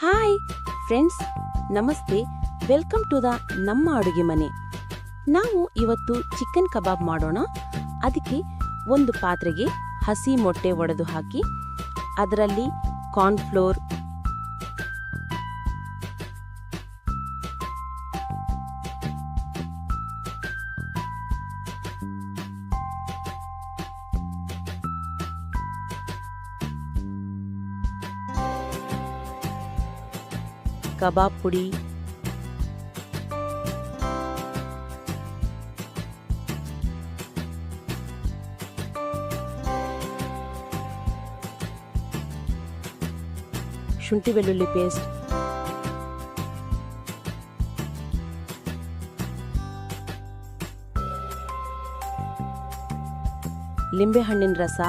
Hi friends, ನಮಸ್ತೆ. Welcome to the ನಮ್ಮ ಅಡುಗೆ ಮನೆ. ನಾವು ಇವತ್ತು ಚಿಕನ್ ಕಬಾಬ್ ಮಾಡೋಣ. ಅದಕ್ಕೆ ಒಂದು ಪಾತ್ರೆಗೆ ಹಸಿ ಮೊಟ್ಟೆ ಒಡೆದು ಹಾಕಿ ಅದರಲ್ಲಿ ಕಾರ್ನ್ಫ್ಲೋರ್, ಕಬಾಬ್ ಪುಡಿ, ಶುಂಠಿ ಬೆಳ್ಳುಳ್ಳಿ ಪೇಸ್ಟ್, ಲಿಂಬೆಹಣ್ಣಿನ ರಸ,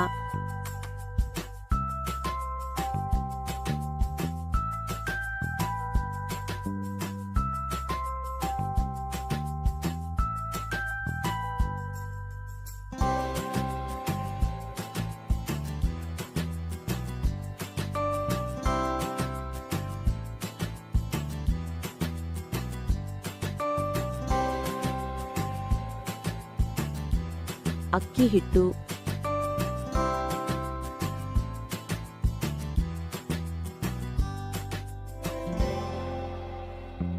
ಅಕ್ಕಿ ಹಿಟ್ಟು,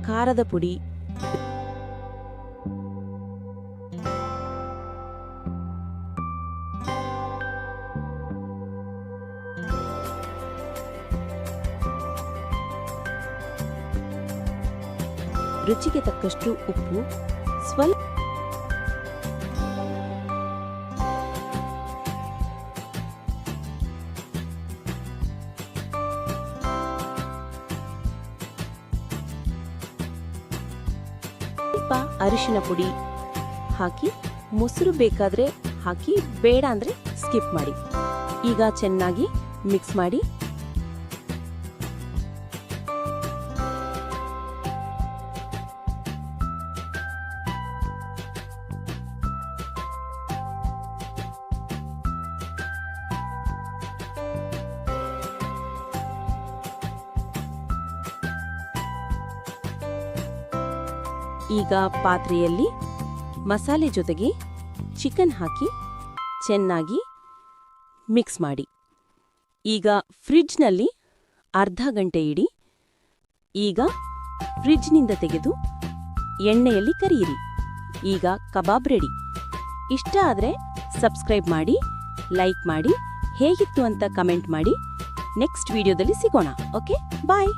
ಖಾರದ ಪುಡಿ, ರುಚಿಗೆ ತಕ್ಕಷ್ಟು ಉಪ್ಪು, ಸ್ವಲ್ಪ ಅರಿಶಿನ ಪುಡಿ ಹಾಕಿ, ಮೊಸರು ಬೇಕಾದ್ರೆ ಹಾಕಿ, ಬೇಡ ಅಂದ್ರೆ ಸ್ಕಿಪ್ ಮಾಡಿ. ಈಗ ಚೆನ್ನಾಗಿ ಮಿಕ್ಸ್ ಮಾಡಿ. ಈಗ ಪಾತ್ರೆಯಲ್ಲಿ ಮಸಾಲೆ ಜೊತೆಗೆ ಚಿಕನ್ ಹಾಕಿ ಚೆನ್ನಾಗಿ ಮಿಕ್ಸ್ ಮಾಡಿ. ಈಗ ಫ್ರಿಡ್ಜ್ನಲ್ಲಿ ಅರ್ಧ ಗಂಟೆ ಇಡಿ. ಈಗ ಫ್ರಿಡ್ಜ್ನಿಂದ ತೆಗೆದು ಎಣ್ಣೆಯಲ್ಲಿ ಕರಿಯಿರಿ. ಈಗ ಕಬಾಬ್ ರೆಡಿ. ಇಷ್ಟ ಆದರೆ ಸಬ್ಸ್ಕ್ರೈಬ್ ಮಾಡಿ, ಲೈಕ್ ಮಾಡಿ, ಹೇಗಿತ್ತು ಅಂತ ಕಮೆಂಟ್ ಮಾಡಿ. ನೆಕ್ಸ್ಟ್ ವಿಡಿಯೋದಲ್ಲಿ ಸಿಗೋಣ. ಓಕೆ, ಬಾಯ್.